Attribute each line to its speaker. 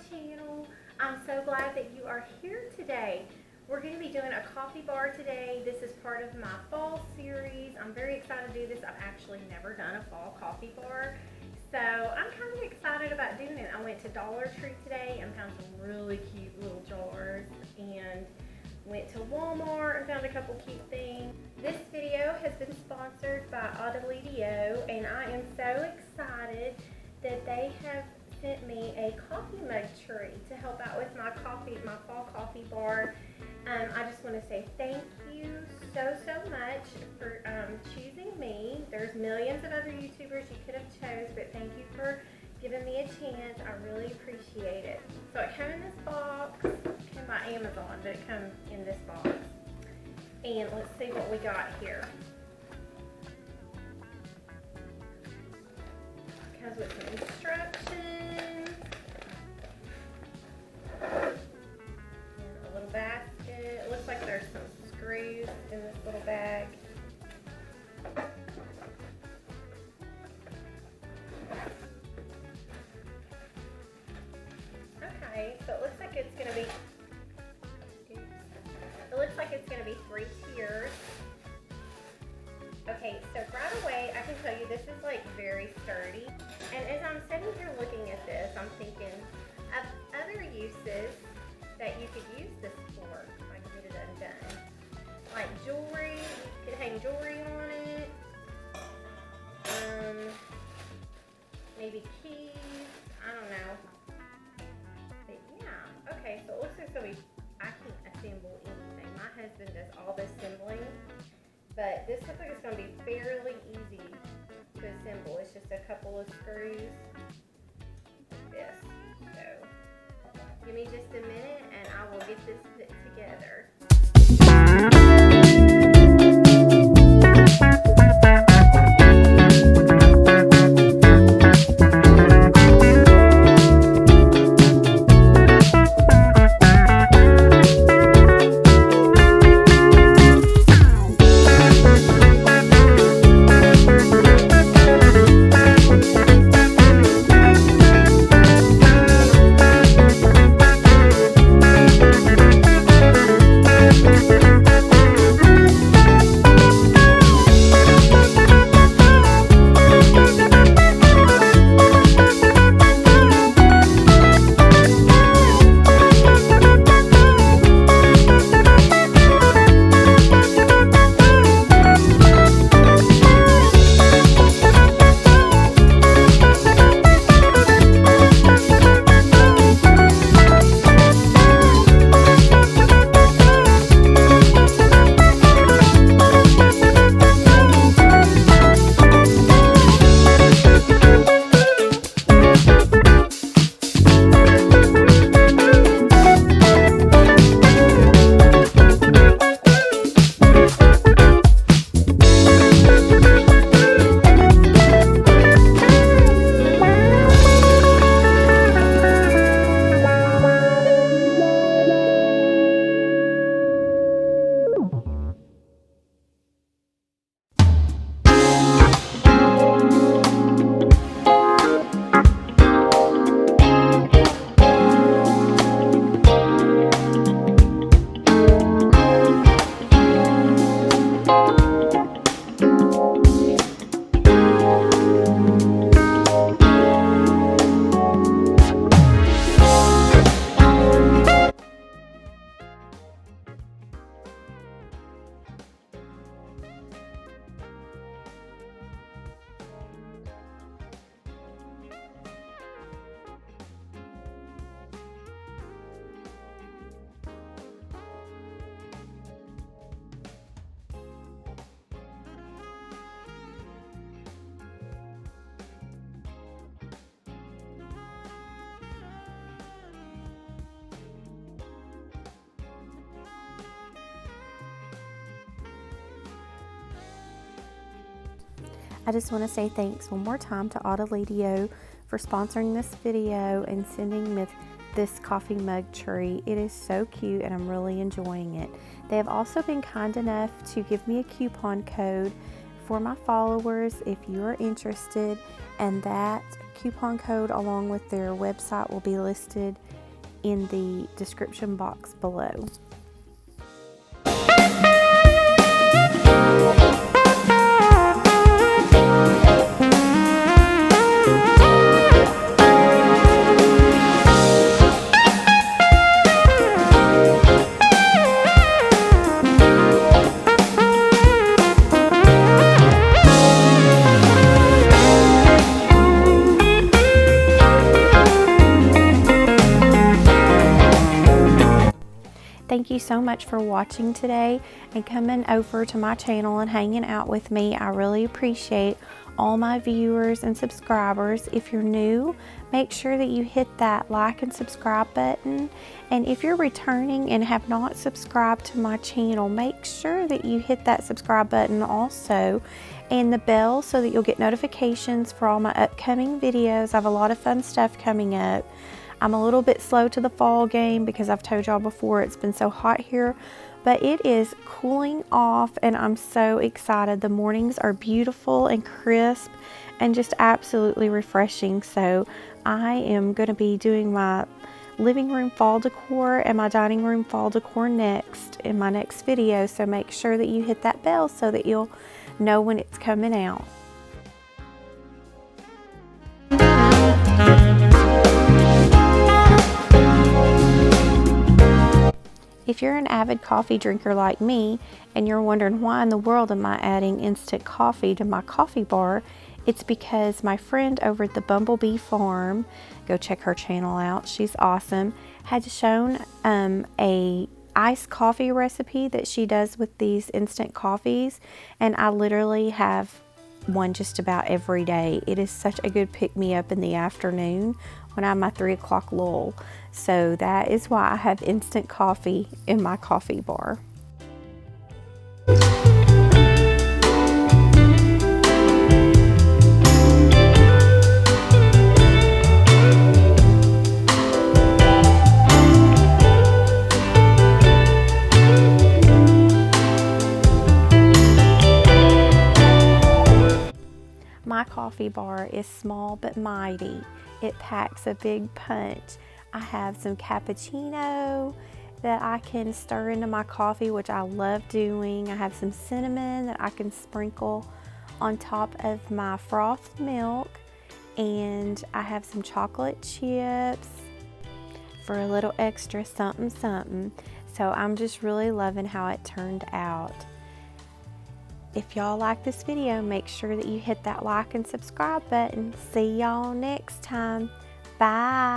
Speaker 1: channel. I'm so glad that you are here today. We're going to be doing a coffee bar today. This is part of my fall series. I'm very excited to do this. I've actually never done a fall coffee bar, so I'm kind of excited about doing it. I went to Dollar Tree today and found some really cute little jars, and went to Walmart and found a couple cute things. This video has been sponsored by Auledio, and I am so excited that they have sent me a coffee mug tree to help out with my fall coffee bar. I just want to say thank you so much for choosing me. There's millions of other YouTubers you could have chose, but thank you for giving me a chance. I really appreciate it. So it came in this box. It came by Amazon, but it comes in this box. And let's see what we got here. It comes with some instructions. And a little basket. It looks like there's some screws in this little bag. Okay, so it looks like it's going to be, three tiers. Okay, so right away I can tell you this is like very sturdy. And as I'm sitting here looking at this, I'm thinking of other uses that you could use this for. If I can get it undone. Like jewelry, you could hang jewelry on it. Maybe keys, I don't know. But yeah, okay, so it looks like it's going to be, I can't assemble anything. My husband does all the assembling, but this looks like it's going to be fairly easy to assemble. It's just a couple of screws like this. So give me just a minute and I will get this put together. I just want to say thanks one more time to Auledio for sponsoring this video and sending me this coffee mug tree. It is so cute and I'm really enjoying it. They have also been kind enough to give me a coupon code for my followers if you are interested, and that coupon code along with their website will be listed
Speaker 2: in the description box below. Thank you so much for watching today and coming over to my channel and hanging out with me. I really appreciate all my viewers and subscribers. If you're new, make sure that you hit that like and subscribe button. And if you're returning and have not subscribed to my channel, make sure that you hit that subscribe button also and the bell so that you'll get notifications for all my upcoming videos. I have a lot of fun stuff coming up. I'm a little bit slow to the fall game because I've told y'all before it's been so hot here, but it is cooling off and I'm so excited. The mornings are beautiful and crisp and just absolutely refreshing. So I am going to be doing my living room fall decor and my dining room fall decor next in my next video. So make sure that you hit that bell so that you'll know when it's coming out. If you're an avid coffee drinker like me and you're wondering why in the world am I adding instant coffee to my coffee bar, it's because my friend over at the Bumblebee Farm, go check her channel out, she's awesome, had shown a iced coffee recipe that she does with these instant coffees, and I literally have one just about every day. It is such a good pick-me-up in the afternoon when I have my 3 o'clock lull. So that is why I have instant coffee in my coffee bar. My coffee bar is small but mighty. It packs a big punch. I have some cappuccino that I can stir into my coffee, which I love doing. I have some cinnamon that I can sprinkle on top of my frothed milk, and I have some chocolate chips for a little extra something something. So I'm just really loving how it turned out. If y'all like this video, make sure that you hit that like and subscribe button. See y'all next time. Bye.